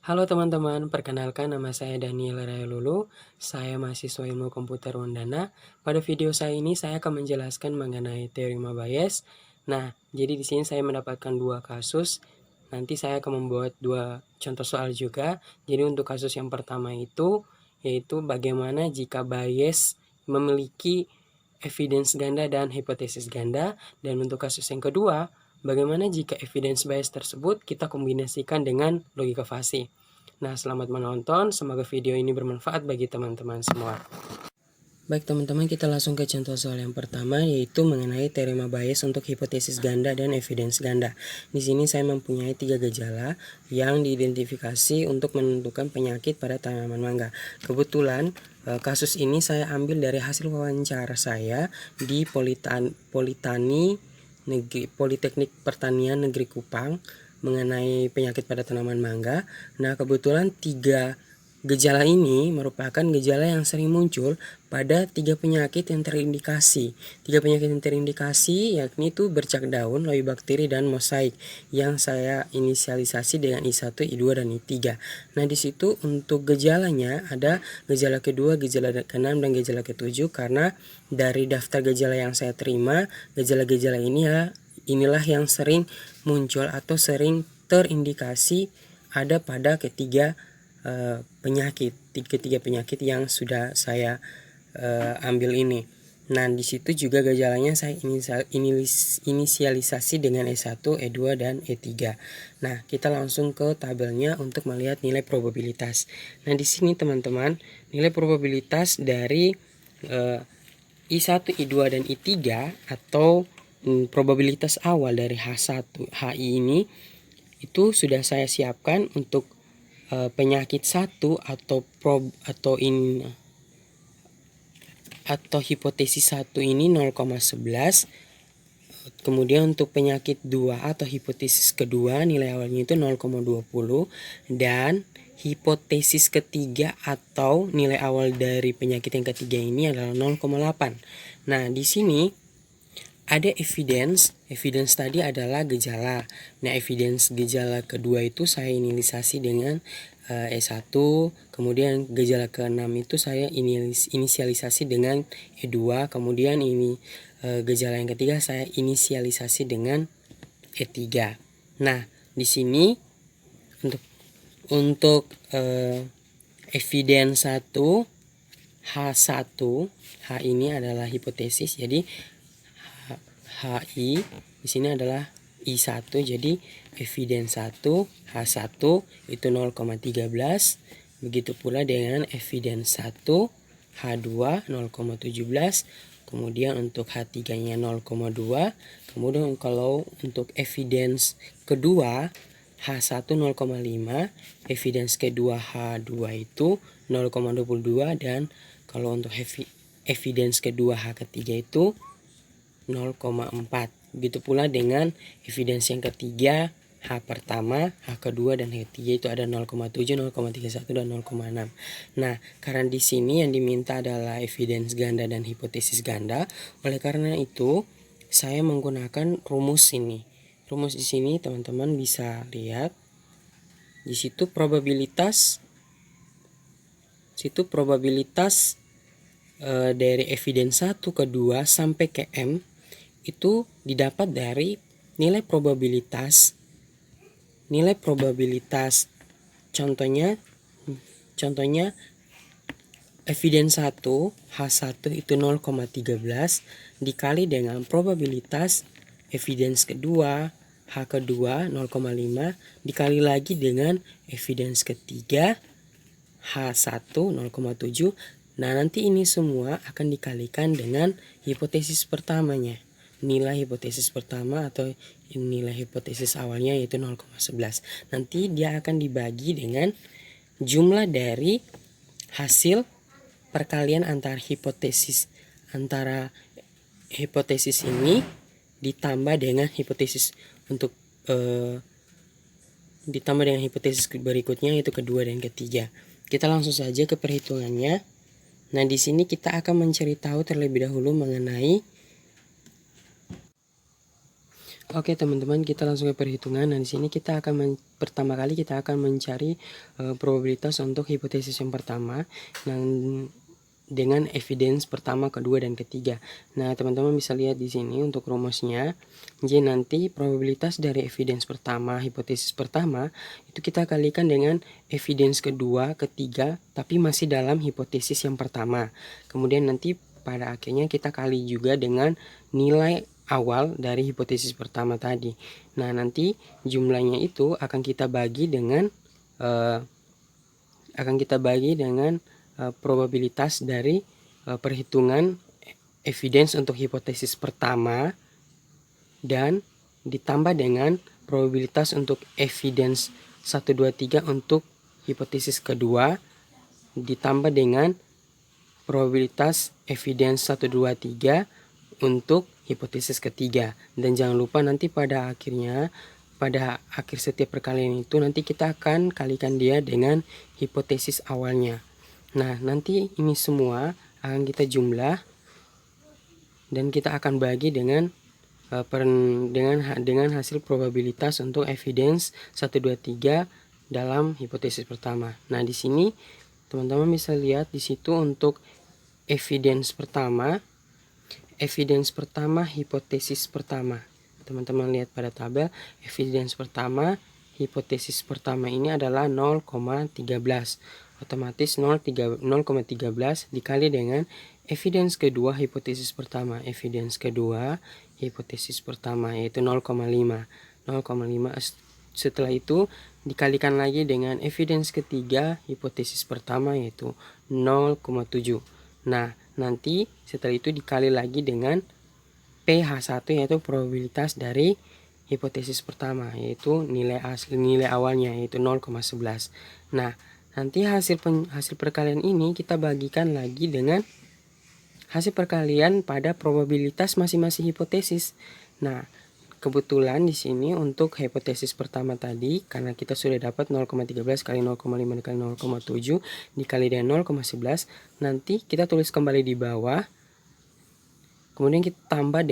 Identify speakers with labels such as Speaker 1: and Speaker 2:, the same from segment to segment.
Speaker 1: Halo teman-teman, perkenalkan nama saya Daniel Rayolulu. Saya mahasiswa Ilmu Komputer Undana. Pada video saya ini saya akan menjelaskan mengenai teorema Bayes. Nah, jadi di sini saya mendapatkan dua kasus. Nanti saya akan membuat dua contoh soal juga. Jadi untuk kasus yang pertama itu yaitu bagaimana jika Bayes memiliki evidence ganda dan hipotesis ganda, dan untuk kasus yang kedua bagaimana jika evidence bias tersebut kita kombinasikan dengan logika fasi. Nah, selamat menonton. Semoga video ini bermanfaat bagi teman-teman semua. Baik teman-teman, kita langsung ke contoh soal yang pertama, yaitu mengenai teorema Bayes untuk hipotesis ganda dan evidence ganda. Di sini saya mempunyai 3 gejala yang diidentifikasi untuk menentukan penyakit pada tanaman mangga. Kebetulan kasus ini saya ambil dari hasil wawancara saya di Politeknik Pertanian Negeri Kupang mengenai penyakit pada tanaman mangga. Nah, kebetulan 3 gejala ini merupakan gejala yang sering muncul pada 3 penyakit yang terindikasi. 3 penyakit yang terindikasi yakni itu bercak daun, loyi bakteri, dan mosaik yang saya inisialisasi dengan I1, I2, dan I3. Nah, di situ untuk gejalanya ada gejala kedua, gejala ke-6, dan gejala ke-7 karena dari daftar gejala yang saya terima, gejala-gejala inilah yang sering muncul atau sering terindikasi ada pada ketiga ketiga penyakit yang sudah saya ambil ini. Nah, di situ juga gejalanya saya inisialisasi dengan E1, E2, dan E3. Nah, kita langsung ke tabelnya untuk melihat nilai probabilitas. Nah, di sini teman-teman, nilai probabilitas dari I1, I2, dan I3 atau probabilitas awal dari H1, HI ini itu sudah saya siapkan untuk penyakit 1 atau hipotesis 1 ini 0,11. Kemudian untuk penyakit 2 atau hipotesis kedua nilai awalnya itu 0,20, dan hipotesis ketiga atau nilai awal dari penyakit yang ketiga ini adalah 0,8. Nah, di sini ada evidence tadi adalah gejala. Nah, evidence gejala kedua itu saya inisialisasi dengan E1, kemudian gejala ke-6 itu saya inisialisasi dengan E2, kemudian ini gejala yang ketiga saya inisialisasi dengan E3. Nah, di sini untuk evidence 1 H1, H ini adalah hipotesis, jadi HI di sini adalah I1, jadi evidence 1 H1 itu 0,13. Begitu pula dengan evidence 1 H2 0,17. Kemudian untuk H3-nya 0,2. Kemudian kalau untuk evidence kedua H1 0,5, evidence kedua H2 itu 0,22, dan kalau untuk evidence kedua H ketiga itu 0,4. Begitu pula dengan evidence yang ketiga H pertama, H kedua, dan H ketiga itu ada 0,7, 0,31, dan 0,6. Nah, karena di sini yang diminta adalah evidence ganda dan hipotesis ganda, oleh karena itu saya menggunakan rumus ini. Rumus di sini teman-teman bisa lihat. Di situ probabilitas dari evidence 1 ke 2 sampai ke M itu didapat dari nilai probabilitas. Contohnya evidence 1 H1 itu 0,13 dikali dengan probabilitas evidence kedua H kedua 0,5 dikali lagi dengan evidence ketiga H1 0,7. Nah, nanti ini semua akan dikalikan dengan hipotesis pertamanya. Nilai hipotesis pertama atau nilai hipotesis awalnya yaitu 0,11. Nanti dia akan dibagi dengan jumlah dari hasil perkalian antara hipotesis ini ditambah dengan hipotesis berikutnya yaitu kedua dan ketiga. Kita langsung saja ke perhitungannya. Nah, di sini kita akan mencari tahu terlebih dahulu mengenai Oke teman-teman, kita langsung ke perhitungan. Nah, di sini kita akan pertama kali kita akan mencari probabilitas untuk hipotesis yang pertama. Nah, dengan evidence pertama, kedua, dan ketiga. Nah, teman-teman bisa lihat di sini untuk rumusnya. Jadi nanti probabilitas dari evidence pertama, hipotesis pertama, itu kita kalikan dengan evidence kedua, ketiga, tapi masih dalam hipotesis yang pertama. Kemudian nanti pada akhirnya kita kali juga dengan nilai awal dari hipotesis pertama tadi. Nah, nanti jumlahnya itu akan kita bagi dengan probabilitas dari perhitungan evidence untuk hipotesis pertama dan ditambah dengan probabilitas untuk evidence 1, 2, 3 untuk hipotesis kedua ditambah dengan probabilitas evidence 1, 2, 3 untuk hipotesis ketiga. Dan jangan lupa nanti pada akhir setiap perkalian itu nanti kita akan kalikan dia dengan hipotesis awalnya. Nah, nanti ini semua akan kita jumlah dan kita akan bagi dengan hasil probabilitas untuk evidence 1, 2, 3 dalam hipotesis pertama. Nah, di sini teman-teman bisa lihat di situ untuk evidence pertama hipotesis pertama. Teman-teman lihat pada tabel, evidence pertama hipotesis pertama ini adalah 0,13. Otomatis 0,13 dikali dengan evidence kedua hipotesis pertama. Evidence kedua hipotesis pertama yaitu 0,5. Setelah itu dikalikan lagi dengan evidence ketiga hipotesis pertama yaitu 0,7. Nah, nanti setelah itu dikali lagi dengan PH1 yaitu probabilitas dari hipotesis pertama yaitu nilai awalnya yaitu 0,11. Nah, nanti hasil perkalian ini kita bagikan lagi dengan hasil perkalian pada probabilitas masing-masing hipotesis. Nah, kebetulan di sini untuk hipotesis pertama tadi karena kita sudah dapat 0,13 kali 0,5 kali 0,7 dikali dengan 0,11, nanti kita tulis kembali di bawah. Kemudian kita tambah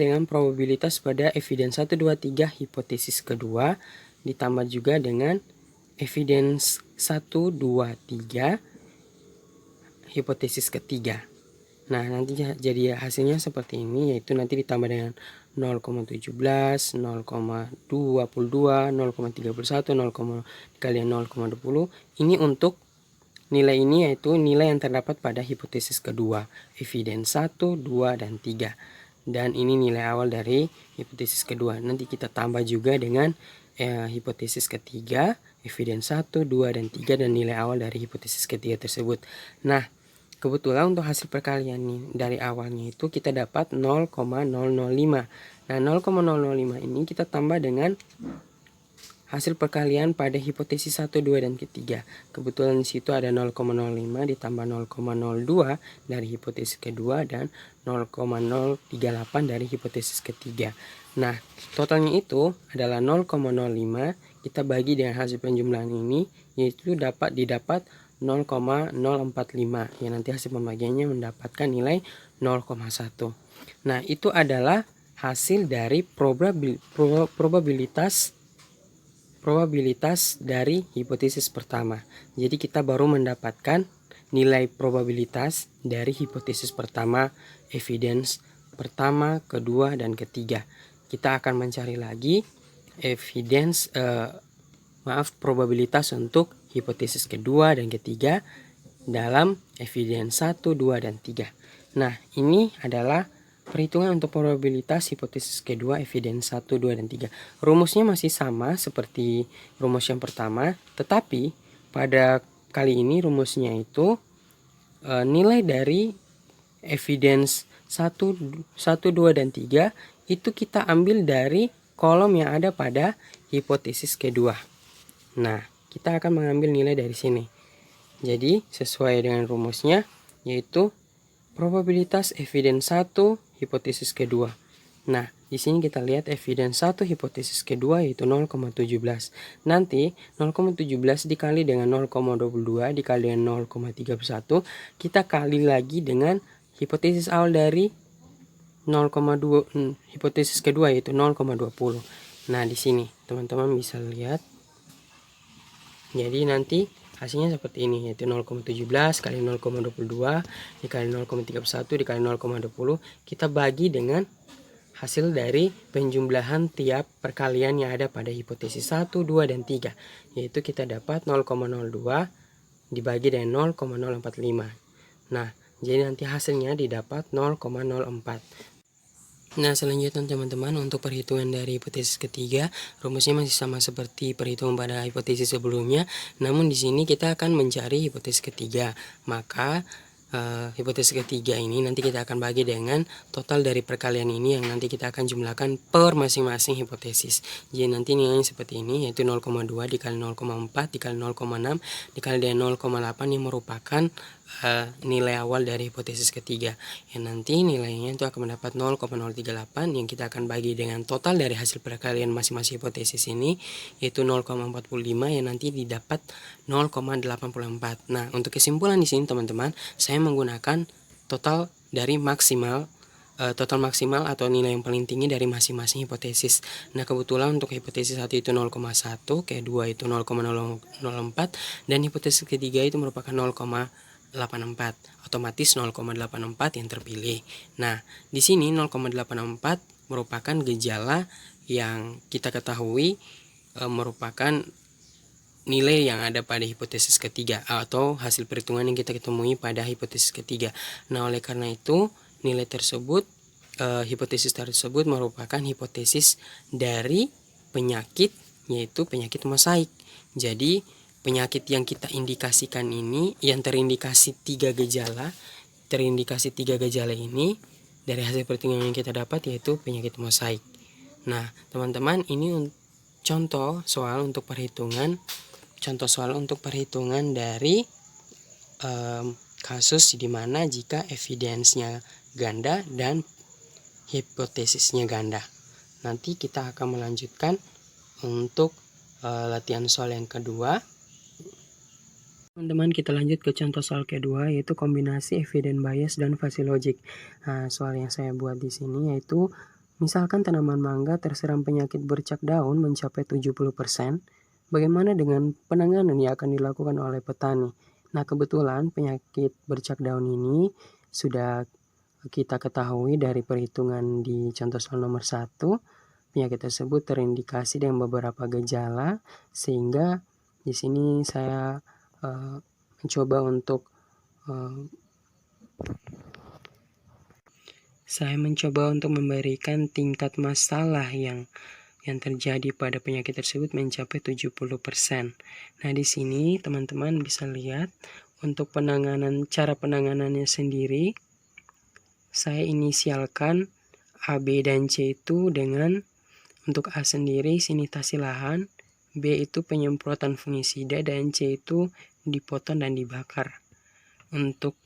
Speaker 1: dengan probabilitas pada evidence 1, 2, 3 hipotesis kedua ditambah juga dengan evidence 1, 2, 3 hipotesis ketiga. Nah, nanti jadi hasilnya seperti ini, yaitu nanti ditambah dengan 0,17, 0,22, 0,31, 0, dikali 0,20. Ini untuk nilai ini yaitu nilai yang terdapat pada hipotesis kedua, evidence 1, 2, dan 3. Dan ini nilai awal dari hipotesis kedua. Nanti kita tambah juga dengan hipotesis ketiga, evidence 1, 2, dan 3 dan nilai awal dari hipotesis ketiga tersebut. Nah, kebetulan untuk hasil perkalian nih dari awalnya itu kita dapat 0,005. Nah, 0,005 ini kita tambah dengan hasil perkalian pada hipotesis 1, 2, dan ketiga. Kebetulan di situ ada 0,05 ditambah 0,02 dari hipotesis kedua dan 0,038 dari hipotesis ketiga. Nah, totalnya itu adalah 0,05. Kita bagi dengan hasil penjumlahan ini, yaitu didapat 0,045. Ya, nanti hasil pembagiannya mendapatkan nilai 0,1. Nah, itu adalah hasil dari probabilitas dari hipotesis pertama. Jadi kita baru mendapatkan nilai probabilitas dari hipotesis pertama, evidence pertama, kedua, dan ketiga. Kita akan mencari lagi probabilitas untuk hipotesis kedua dan ketiga dalam evidence 1, 2, dan 3. Nah, ini adalah perhitungan untuk probabilitas hipotesis kedua, evidence 1, 2, dan 3. Rumusnya masih sama seperti rumus yang pertama, tetapi pada kali ini rumusnya itu nilai dari evidence 1, 2, dan 3 itu kita ambil dari kolom yang ada pada hipotesis kedua. Nah, kita akan mengambil nilai dari sini. Jadi, sesuai dengan rumusnya, yaitu probabilitas evidence 1 hipotesis kedua. Nah, di sini kita lihat evidence 1 hipotesis kedua yaitu 0,17. Nanti 0,17 dikali dengan 0,22 dikali dengan 0,31, kita kali lagi dengan hipotesis awal dari 0,2 hipotesis kedua yaitu 0,20. Nah, di sini teman-teman bisa lihat. Jadi nanti hasilnya seperti ini, yaitu 0,17 kali 0,22 dikali 0,31 dikali 0,20. Kita bagi dengan hasil dari penjumlahan tiap perkalian yang ada pada hipotesis 1, 2, dan 3. Yaitu kita dapat 0,02 dibagi dengan 0,045. Nah, jadi nanti hasilnya didapat 0,04. Nah, selanjutnya teman-teman, untuk perhitungan dari hipotesis ketiga, rumusnya masih sama seperti perhitungan pada hipotesis sebelumnya. Namun di sini kita akan mencari hipotesis ketiga. Maka hipotesis ketiga ini nanti kita akan bagi dengan total dari perkalian ini yang nanti kita akan jumlahkan per masing-masing hipotesis. Jadi nanti nilainya seperti ini, yaitu 0,2 dikali 0,4 dikali 0,6 dikali dengan 0,8 yang merupakan nilai awal dari hipotesis ketiga, yang nanti nilainya itu akan mendapat 0,038 yang kita akan bagi dengan total dari hasil perkalian masing-masing hipotesis ini, yaitu 0,45 yang nanti didapat 0,84. Nah, untuk kesimpulan di sini teman-teman, saya menggunakan total dari total maksimal atau nilai yang paling tinggi dari masing-masing hipotesis. Nah, kebetulan untuk hipotesis 1 itu 0,1, kedua itu 0,004, dan hipotesis ketiga itu merupakan 0,84. Otomatis 0,84 yang terpilih. Nah, di sini 0,84 merupakan gejala yang kita ketahui merupakan nilai yang ada pada hipotesis ketiga atau hasil perhitungan yang kita ketemui pada hipotesis ketiga. Nah, oleh karena itu nilai tersebut, hipotesis tersebut merupakan hipotesis dari penyakit, yaitu penyakit mosaik. Jadi penyakit yang kita indikasikan ini, yang terindikasi tiga gejala ini dari hasil perhitungan yang kita dapat, yaitu penyakit mosaik. Nah, teman-teman, ini contoh soal untuk perhitungan dari kasus di mana jika evidence-nya ganda dan hipotesisnya ganda. Nanti kita akan melanjutkan untuk latihan soal yang kedua. Teman-teman, kita lanjut ke contoh soal kedua, yaitu kombinasi evidence bias dan fuzzy logic. Nah, soal yang saya buat di sini yaitu misalkan tanaman mangga terserang penyakit bercak daun mencapai 70%. Bagaimana dengan penanganan yang akan dilakukan oleh petani? Nah, kebetulan penyakit bercak daun ini sudah kita ketahui dari perhitungan di contoh soal nomor 1. Penyakit tersebut terindikasi dengan beberapa gejala, sehingga di sini saya mencoba untuk memberikan tingkat masalah yang terjadi pada penyakit tersebut mencapai 70%. Nah, di sini teman-teman bisa lihat untuk cara penanganannya sendiri, saya inisialkan A, B, dan C itu dengan untuk A sendiri sanitasi lahan, B itu penyemprotan fungisida, dan C itu dipotong dan dibakar. Untuk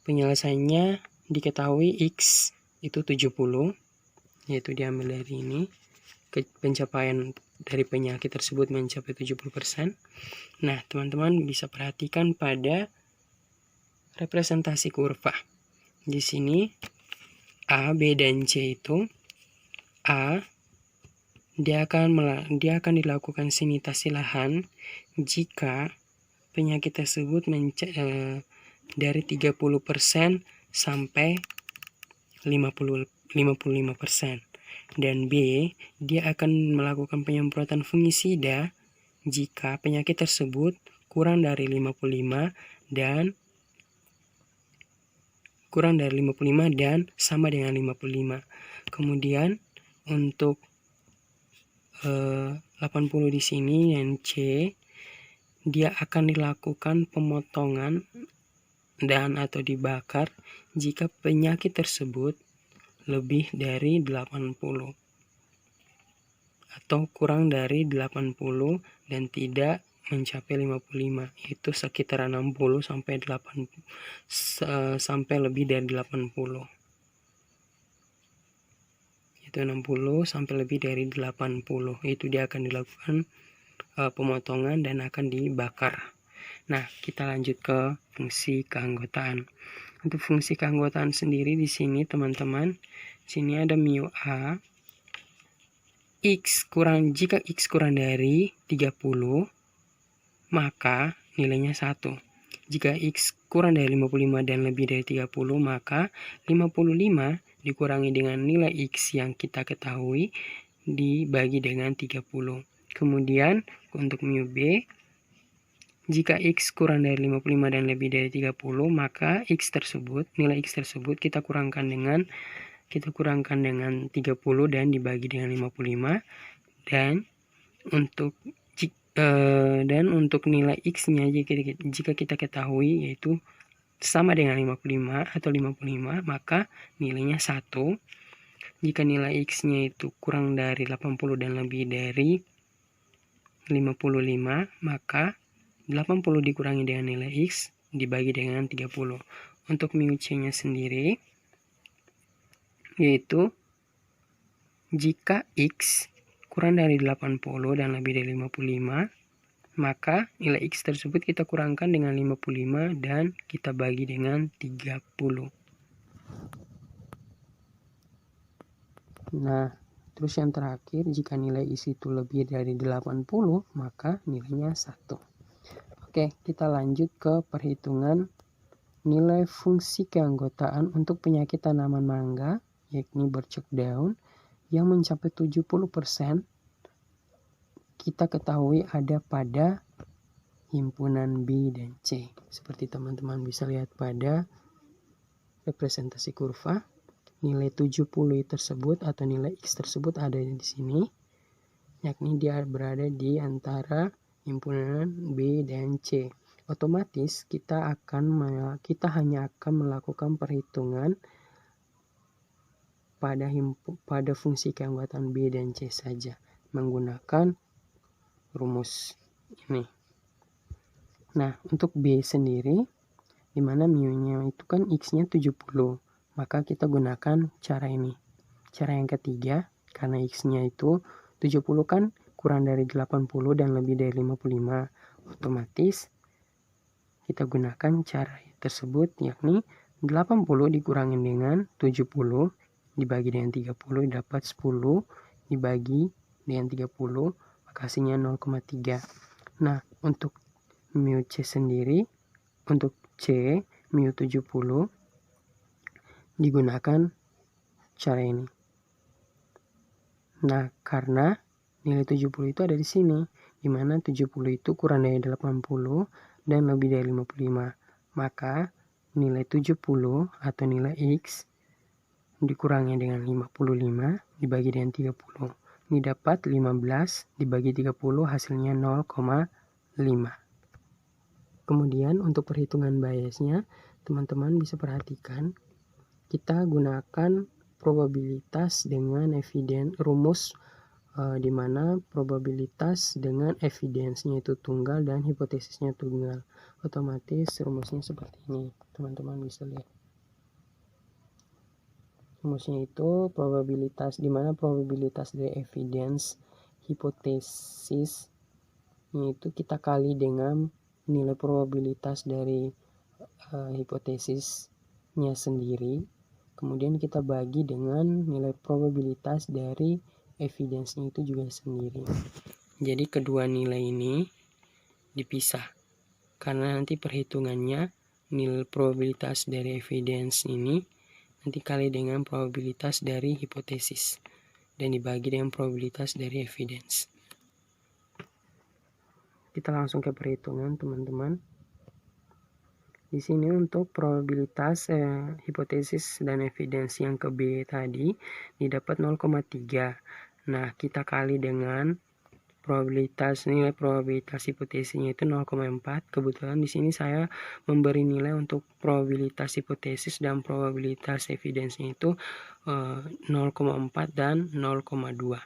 Speaker 1: penyelesaiannya diketahui X itu 70, yaitu diambil dari ini. Pencapaian dari penyakit tersebut mencapai 70%. Nah, teman-teman bisa perhatikan pada representasi kurva. Di sini A, B, dan C itu A, dia akan dilakukan sanitasi lahan jika penyakit tersebut dari 30% sampai 55%. Dan B, dia akan melakukan penyemprotan fungisida jika penyakit tersebut kurang dari 55 dan sama dengan 55. Kemudian untuk 80 di sini, yang C, dia akan dilakukan pemotongan dan atau dibakar jika penyakit tersebut lebih dari 80 atau kurang dari 80 dan tidak mencapai 55, itu sekitar 60 sampai lebih dari 80. Itu 60 sampai lebih dari 80, itu dia akan dilakukan pemotongan dan akan dibakar. Nah, kita lanjut ke fungsi keanggotaan. Untuk fungsi keanggotaan sendiri di sini teman-teman, sini ada mu A jika X kurang dari 30 maka nilainya 1. Jika X kurang dari 55 dan lebih dari 30 maka 55 dikurangi dengan nilai X yang kita ketahui dibagi dengan 30. Kemudian untuk mu B, jika X kurang dari 55 dan lebih dari 30 maka nilai X tersebut kita kurangkan dengan 30 dan dibagi dengan 55, dan untuk nilai X-nya jika kita ketahui yaitu sama dengan 55 atau 55 maka nilainya 1. Jika nilai X-nya itu kurang dari 80 dan lebih dari 55 maka 80 dikurangi dengan nilai X dibagi dengan 30. Untuk mu C-nya sendiri yaitu jika X kurang dari 80 dan lebih dari 55 maka nilai X tersebut kita kurangkan dengan 55 dan kita bagi dengan 30. Nah, terus yang terakhir, jika nilai X itu lebih dari 80 maka nilainya 1. Oke, kita lanjut ke perhitungan nilai fungsi keanggotaan untuk penyakit tanaman mangga, yakni bercok daun, yang mencapai 70% kita ketahui ada pada himpunan B dan C. Seperti teman-teman bisa lihat pada representasi kurva, nilai 70 tersebut atau nilai X tersebut ada di sini, yakni dia berada di antara himpunan B dan C. Otomatis kita hanya akan melakukan perhitungan pada fungsi keanggotaan B dan C saja menggunakan rumus ini. Nah, untuk B sendiri, di mana mu-nya itu kan X-nya 70, maka kita gunakan cara ini. Cara yang ketiga, karena X-nya itu 70 kan kurang dari 80 dan lebih dari 55, otomatis kita gunakan cara tersebut, yakni 80 dikurangi dengan 70 dibagi dengan 30 dapat 10 dibagi dengan 30, maka hasilnya 0,3. Nah, untuk mu C sendiri, untuk C mu 70 digunakan cara ini. Nah, karena nilai 70 itu ada di sini, di mana 70 itu kurang dari 80 dan lebih dari 55. Maka nilai 70 atau nilai X dikurangi dengan 55 dibagi dengan 30. Ini dapat 15 dibagi 30 hasilnya 0,5. Kemudian untuk perhitungan biasnya, teman-teman bisa perhatikan kita gunakan probabilitas dengan rumus di mana probabilitas dengan evidence-nya itu tunggal dan hipotesisnya tunggal. Otomatis rumusnya seperti ini, teman-teman bisa lihat. Rumusnya itu probabilitas, di mana probabilitas dari evidence hipotesis itu kita kali dengan nilai probabilitas dari hipotesisnya sendiri, kemudian kita bagi dengan nilai probabilitas dari evidence-nya itu juga sendiri. Jadi kedua nilai ini dipisah karena nanti perhitungannya nilai probabilitas dari evidence ini nanti kali dengan probabilitas dari hipotesis dan dibagi dengan probabilitas dari evidence. Kita langsung ke perhitungan, teman-teman. Di sini untuk probabilitas hipotesis dan evidence yang ke B tadi didapat 0,3. Nah, kita kali dengan nilai probabilitas hipotesisnya itu 0,4. Kebetulan di sini saya memberi nilai untuk probabilitas hipotesis dan probabilitas evidence-nya itu 0,4 dan 0,2.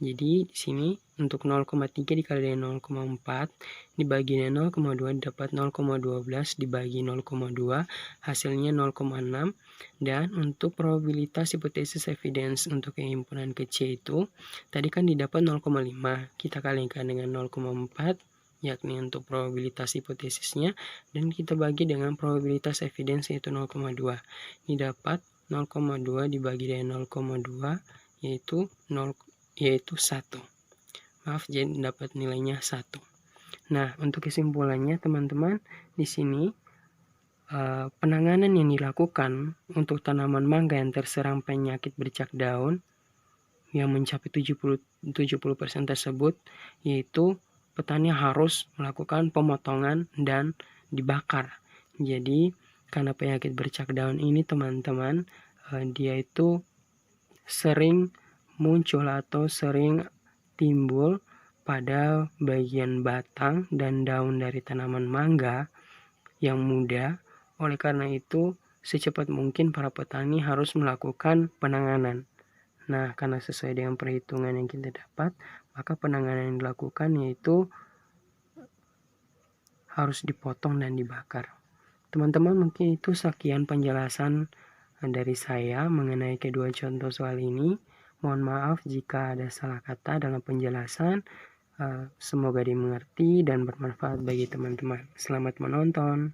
Speaker 1: Jadi di sini untuk 0,3 dikali dengan 0,4 dibagi dengan 0,2 dapat 0,12 dibagi 0,2 hasilnya 0,6. Dan untuk probabilitas hipotesis evidence untuk yang himpunan ke C itu tadi kan didapat 0,5, kita kalikan dengan 0,4 yakni untuk probabilitas hipotesisnya, dan kita bagi dengan probabilitas evidence yaitu 0,2. Ini dapat 0,2 dibagi dengan 0,2 yaitu 1. Maaf, jadi dapat nilainya 1. Nah, untuk kesimpulannya teman-teman, di sini penanganan yang dilakukan untuk tanaman mangga yang terserang penyakit bercak daun yang mencapai 70% tersebut, yaitu petani harus melakukan pemotongan dan dibakar. Jadi karena penyakit bercak daun ini teman-teman, dia itu sering muncul atau sering timbul pada bagian batang dan daun dari tanaman mangga yang muda. Oleh karena itu, secepat mungkin para petani harus melakukan penanganan. Nah, karena sesuai dengan perhitungan yang kita dapat, maka penanganan yang dilakukan yaitu harus dipotong dan dibakar. Teman-teman, mungkin itu sekian penjelasan dari saya mengenai kedua contoh soal ini. Mohon maaf jika ada salah kata dalam penjelasan. Semoga dimengerti dan bermanfaat bagi teman-teman. Selamat menonton.